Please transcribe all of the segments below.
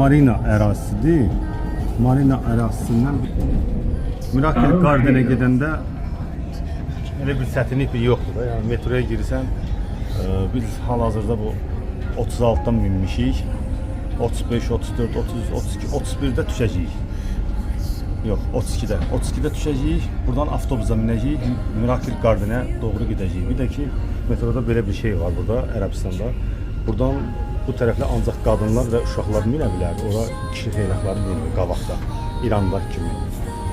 Marina ərazisidir. Marina ərazisindən Miracle Garden'e gedəndə elə bir çətinlik bir yoxdur da. Yəni metroya girirsən, biz hal-hazırda bu 36-dan minmişik. 35, 34, 30, 32, 31'də düşəcəyik. Yox, 32'də. 32'də düşəcəyik. Buradan avtobusa minəcəyik. Miracle Garden'e doğru gedəcəyik. Bir də ki, metroda belə bir şey var burada, Ərəbistanda. Buradan bu tərəflə ancaq qadınlar və uşaqlar minə bilər. Ora kişi xeylaqları minir qabaqda. İranda kimi.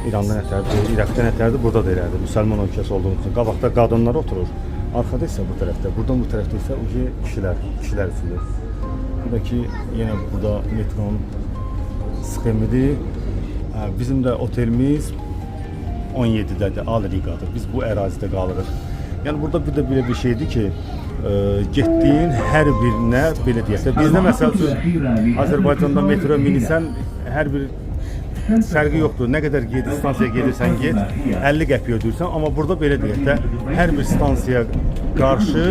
İranda nətərdir, İraqda nətərdir, burada da elədir. Müsəlman ölkəsi olduğumuz üçün qabaqda qadınlar oturur. Arkada isə bu tərəfdə, buradan bu tərəfdə isə kişilər üçüdür. Bu da ki, yenə burada metronun sxemidir. Bizim də otelimiz 17-dədir, Al-Riqadır. Biz bu ərazidə qalırıq. Yəni burada bir də belə bir şeydir ki, getdiyin hər birinə belə deyək. Bizdə məsəl üçün Azərbaycanda metro minisən hər bir fərqi yoxdur. Nə qədər stansiyaya gedirsən get, 50 qəpiyə ödəyirsən. Amma burada belə deyək də, hər bir stansiyaya qarşı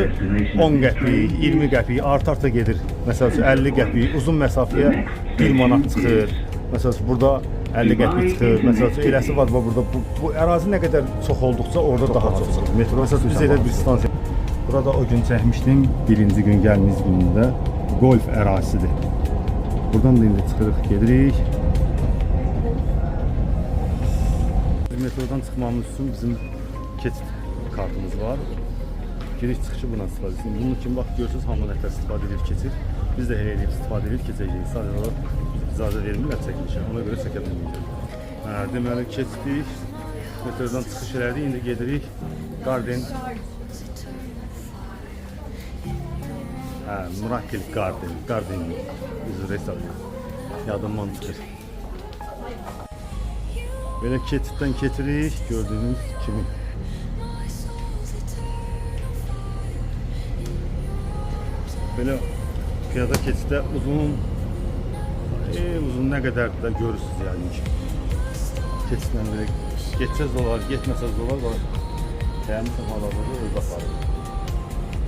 10 qəpik, 20 qəpik art-arta gedir. Məsəl üçün 50 qəpik, uzun məsafəyə 1 manat çıxır. Məsəl üçün burada 50 qəpik çıxır. Məsəl üçün eləsi var burada. Bu ərazi nə qədər çox olduqca orada daha çox çıxır. Metro məsəl üçün biz elə bir stansiya. Burada o gün çəkmişdim, birinci gün gəlmimiz günündə golf ərazisidir. Buradan da indi çıxırıq, gedirik. Metrodan çıxmamız üçün bizim keçid kartımız var. Giriş çıxışı buna istifadə edirsiniz. Bunun kimi vaxt görürsünüz, hamı nətər istifadə edib keçir. Biz də elə edib istifadə edib keçəcəyik. Sadəcə olaraq icazə verilmirlər çəkilişə, ona görə çəkə bilməyəcək. Deməli, keçdik. Metrodan çıxış elədik, indi gedirik Garden. Miracle Garden biz restoran. Yadımdan çıxır. Böyle keçiddən keçirik, gördüğünüz kimi. Böyle piyada keçiddə uzun nə qədər də görürsünüz yani. Keçiddən böyle geçeceğiz dolar, geçmesez dolar. Təmiz havalarda öz aparır.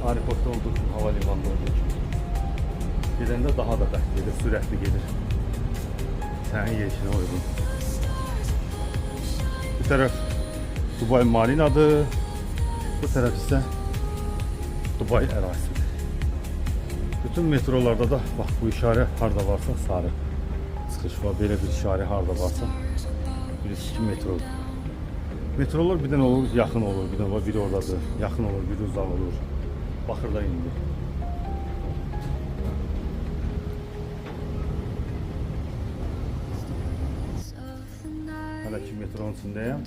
Aeroportda olduğu kimi, havalimanında olduğu kimi. Gedəndə daha da bəxt gedir, sürətli gedir. Sənin yerişinə uygun. Bu tərəf Dubai Marinadır. Bu tərəf isə Dubai ərazisidir. Bütün metrolarda da bax bu işarə harda varsa sarı çıxış var. Belə bir işarə harda varsa birisi ki metrodur. Metrolar birdən olur, yaxın olur, birdən var, biri oradadır, yaxın olur, biri uzaq olur. Baxırda indi. Hələ ki metronun içindəyəm.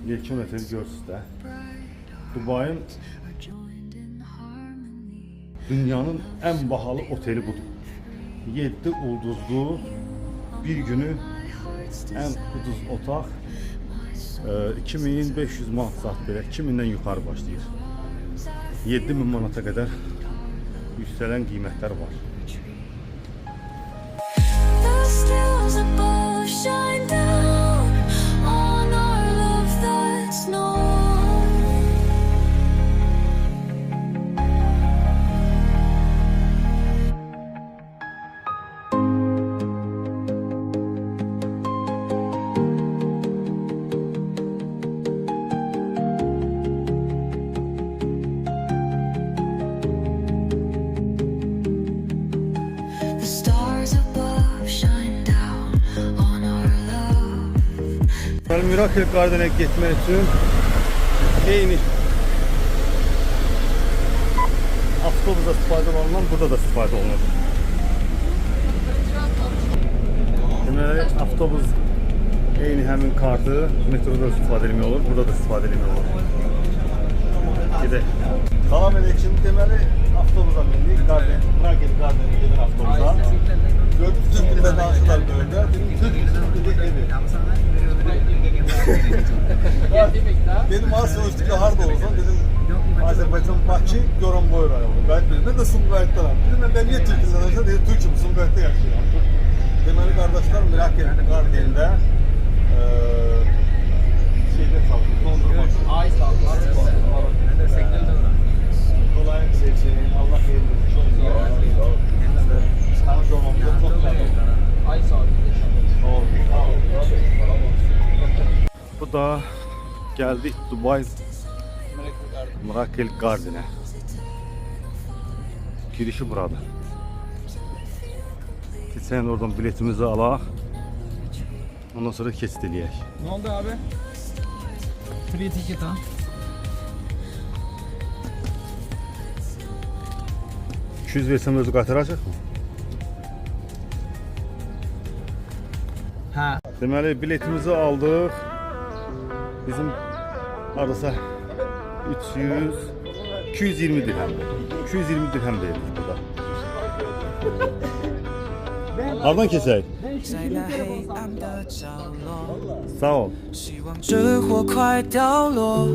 1 kilometr görürsünüz də. Dubai'nin dünyanın ən bahalı oteli budur. 7 ulduzlu bir günü ən ucuz otaq 2500 manat saat belə 2000-dən yuxarı başlayır. 7000 manata qədər yüksələn qiymətlər var. Miracle Garden'e gitmek için eyni avtobusda istifadə olunan burada da istifadə olunur. Deməli, avtobus eyni həmin kartı metroda istifadə etmək olur, burada da istifadə etmək olur. Gedək. Salam edək, şimdi deməli avtobusa mindik, Miracle Garden'e gedən avtobusa. Gördük ki, burada danışılar böyle. Türk evi. Dedim az sonuçta harda olsa dedim Azerbaycan Bakı Goranboy rayonu. Ben de Sumqayıt'tanam. Dedim ben niye Türk'ünden olsa dedim Türk'üm Sumqayıt'ta yaşıyorum. Deməli kardeşler Miracle Garden'de şeyde çalışıyor. Dondurma. Ay sağ olun. Kolay gelsin. Allah hayırlı olsun. Çok sağ olun. Tanış olmamıza çok sağ olun. Geldik Dubai Miracle Garden'e. Girişi burada. Sen oradan biletimizi alaq. Ondan sonra keçid eləyək. Ne oldu abi? Free ticket ha. $200 versəm özü qaytaracaq mı? Ha. Deməli biletimizi aldıq. Bizim arası 220 dirhem. 220 dirhem verdik burada. Hardan keçək? Sağ ol. 这火快掉落，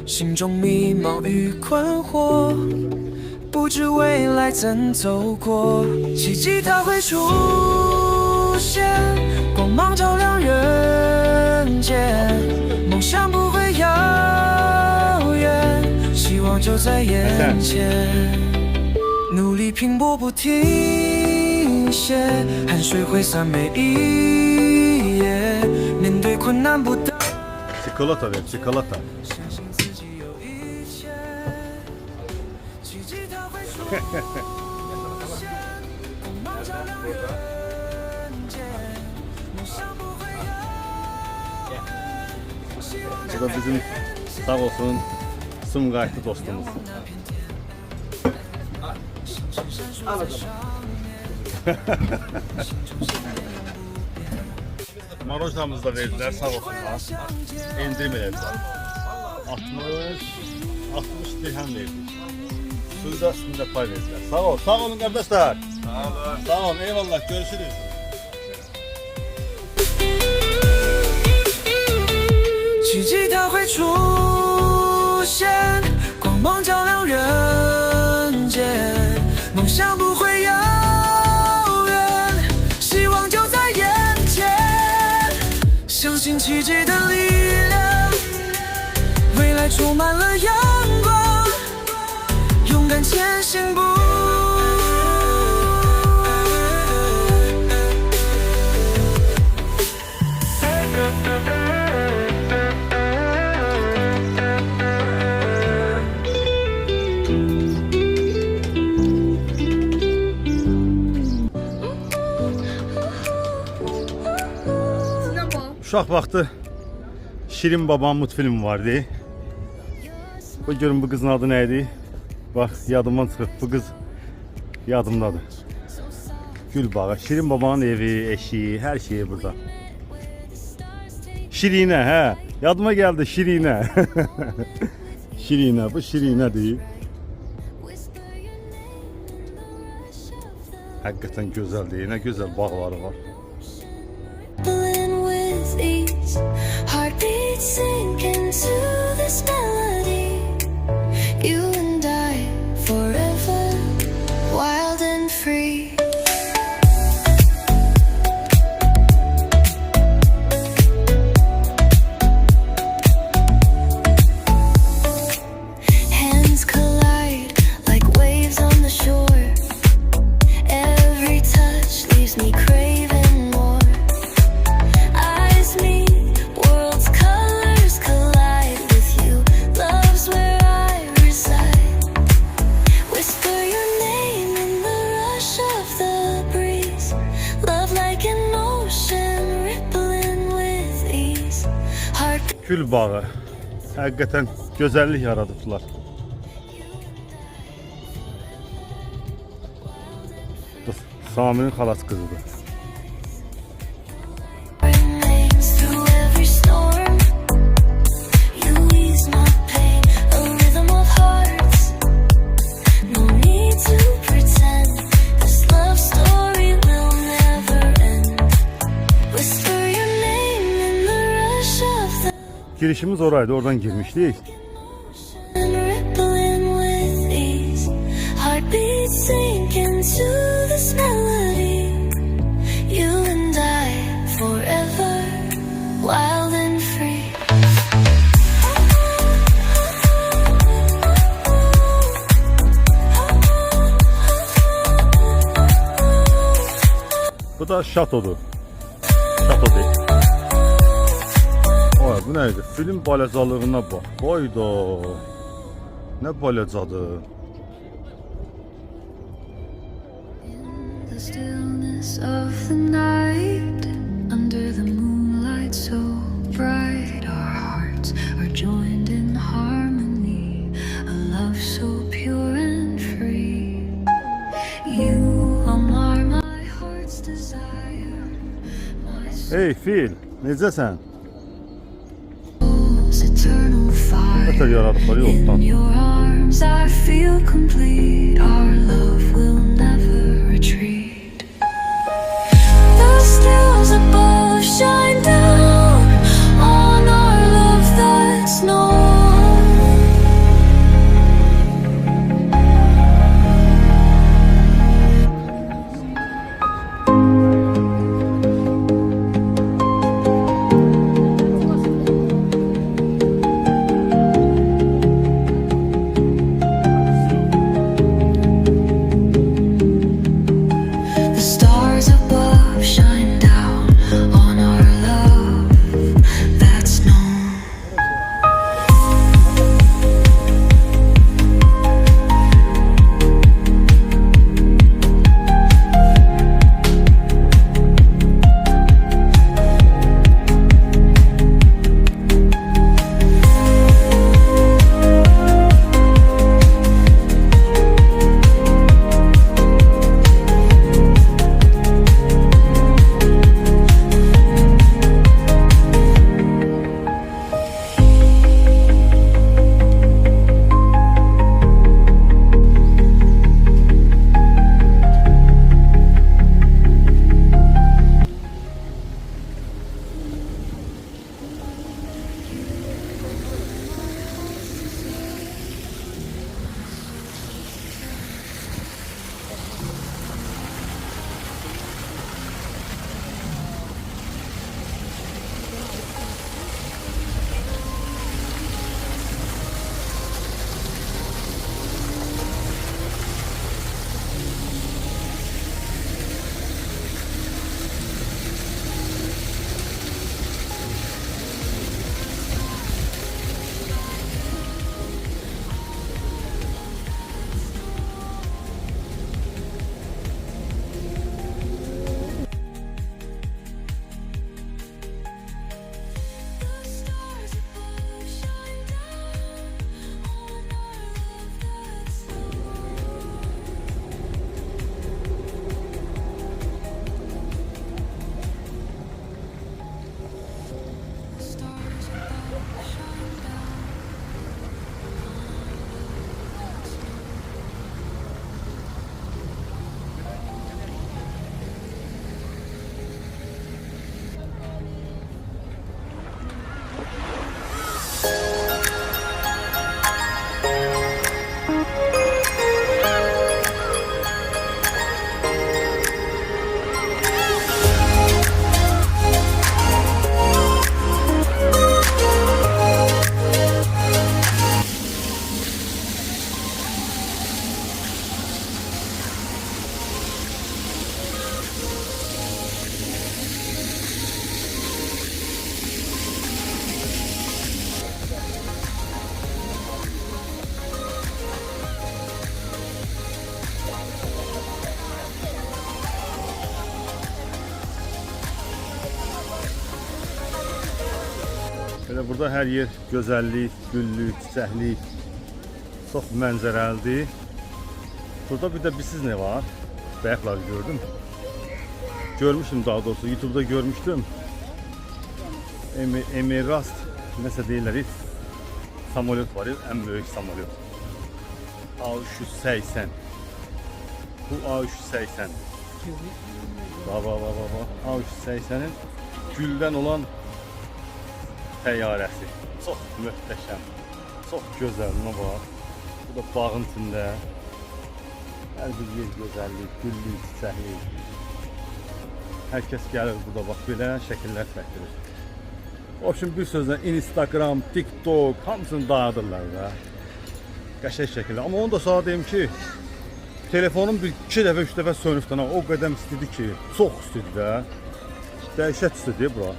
心中迷茫与困惑，不知未来怎走过。奇迹它会出现，光芒照亮人间，梦想不会遥远，希望就在眼前。努力拼搏不停歇，汗水挥洒每一页，面对困难不等。 Çikolata ver, çikolata. 相信自己有一切，奇迹它会出现，光芒照亮人间，梦想不会遥远，希望 Bu da bizim sağ olsun Sumqayıtlı dostumuz. Marojnamızı da verdiler sağ olsunlar. Endirim elədilər. 60 dirhem verdik. Suda üstünde pay verdiler. Sağ olun kardeşler. Sağ olun, eyvallah, görüşürüz. 奇迹它会出现，光芒照亮人间，梦想不会遥远，希望就在眼前，相信奇迹的力量，未来充满了阳光，勇敢前行不。 Uşaq vaxtı Şirin Babam multfilmi vardı. Bu görün bu kızın adı neydi? Bak yadımdan çıxıb bu kız yadımdadır. Gülbağı, Şirin Babanın evi, eşiği, her şeyi burada. Şirine he. Yadıma geldi Şirine. Şirine, bu Şirine değil. Hakikaten güzel değil. Ne güzel bağları var. Heartbeat sink into this melody. You and I forever, wild and free. Hands collide like waves on the shore. Every touch leaves me craving more. Eyes meet, worlds colors collide with you. Love's where I reside. Whisper your name in the rush of the breeze. Love like an ocean rippling with ease. Heart Gül bağı. Hakikaten güzellik yaradıblar. Bu Sami'nin xalası kızıdır. remains through every storm. You ease my pain, a rhythm of hearts. No need to pretend. This love story will never end. Whisper your name in the rush of the Girişimiz oraydı, oradan girmiştik. ocean, rippling with ease. Heartbeat sink into this melody. You and I forever, wild and free. Bu da şatodur. Şato değil. Bu neydi? Film balacalığına bak. Hayda. Ne balacadır? The stillness of the night, under the moonlight so bright, our hearts are joined in harmony, a love so pure and free. You are my heart's desire, my Hey fil, necəsən? soul's eternal Nətər fire. yaradıqları In yoxdan. your arms I feel complete, our love will never retreat. The stars above shine down on our love that's known. The stars above shine down on our love that's known. The stars above shine down on our love that's known. The stars above shine down on our love that's known. Belə burada hər yer gözəllik, güllük, çiçəklik, çox mənzərəlidir. Burada bir də bilirsiz nə var? Bayaqlar gördüm. Görmüşdüm daha doğrusu, YouTube'da görmüşdüm. Emirast nəsə deyirlər, samolyot var, ən böyük samolyot. A380. Bu A380. Baba. A380'in güldən olan təyyarəsi. Çox möhtəşəm. Çox gözəl, buna bax. Bu da bağın içində. Hər bir yer gözəllik, güllük, çiçəklik. Hər kəs gəlir burada bax belə şəkillər çəkdirir. O üçün bir sözlə Instagram, TikTok hamısını dağıdırlar da. Qəşəng şəkildə. Amma onu da sana deyim ki, telefonum bir 2 dəfə, 3 dəfə sönübdən o qədər istidir ki, çox istidir də. Dəhşət istidir bura.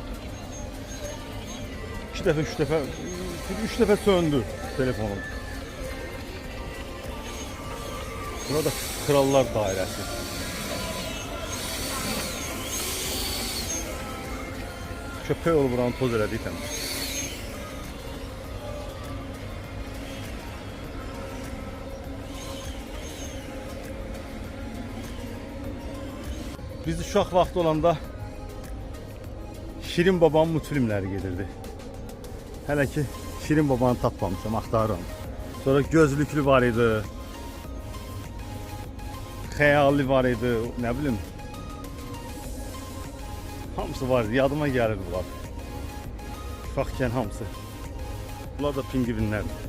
2 dəfə, 3 dəfə, 3 dəfə söndü telefonum. Burada Krallar Dairəsi. Köpək olub buranı toz elədik təmə. Biz uşaq vaxtı olanda Şirin Babanın multfilmləri gedirdi. Hələ ki Şirin Babanı tapmamışam, axtarıram. Sonra Gözlüklü var idi. Xəyali var idi, nə bilim. Hamısı var idi, yadıma gəlir bunlar. Uşaqkən hamısı. Bunlar da pingvinlərdir.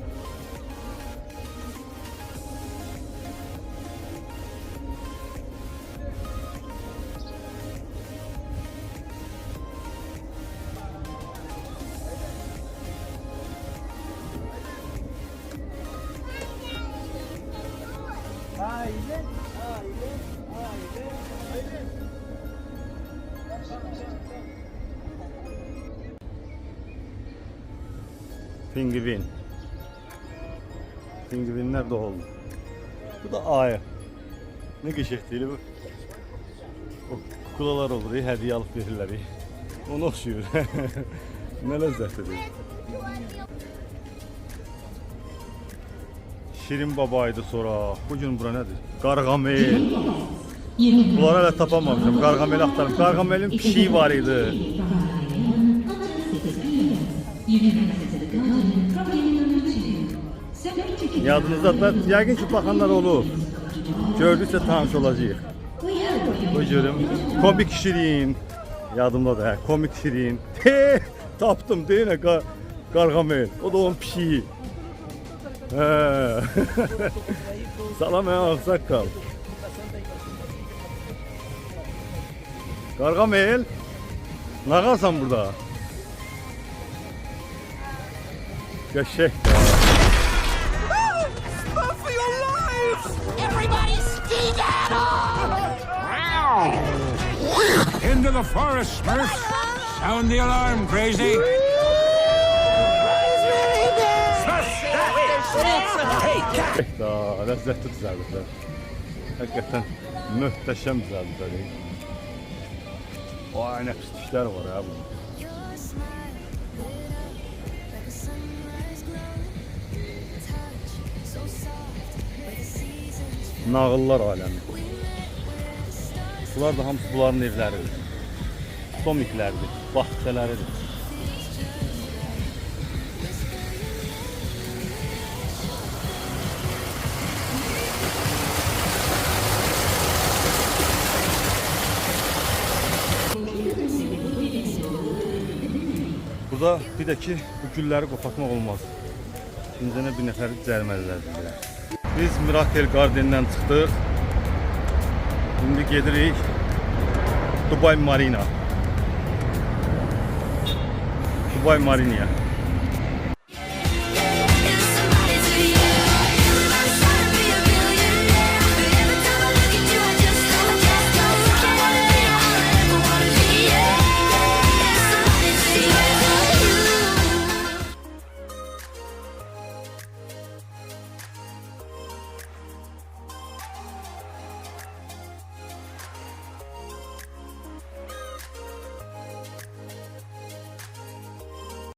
Pingvin. Pingvinler de oldu. Bu da ayı. Ne geçek değil bu. O kukulalar olur, hediye alıp verirler. Onu oxşuyur. Ne lezzetlidir. Şirin Babaydı sonra. Bugün bura nedir? Gargamel. Bunları hələ tapamamışım. Gargamel axtarım. Gargamelin pişiği var idi. Yadınızda da yəqin ki baxanlar olur. Gördükcə tanış olacağıq. Bu görüm. Komik Şirin. Yadımda da komik Şirin. Tapdım deyinə Gargamel. O da onun pişiği. Salam ağsaqqal. Gargamel. Ne qalsan burada? Qəşəng. Into the forest, Smurfs! Sound the alarm, crazy! Ləzzətli düzəldiblər. Həqiqətən möhtəşəm düzəldiblər. Vay, nə pisliklər var ya bu. Your smile lit up like a sunrise glow. Touch so soft, where the seasons Nağıllar aləmi. we met where the stars Bunlar da hamısı bunların evləridir. Komiklərdir, bahçələridir. Burada bir də ki, bu gülləri qopartmaq olmaz. İncənə bir nəfəri cəriməlilər. Biz Mirakel Gardendən çıxdıq. İndi gedirik Dubai Marina. Dubai Marina'ya.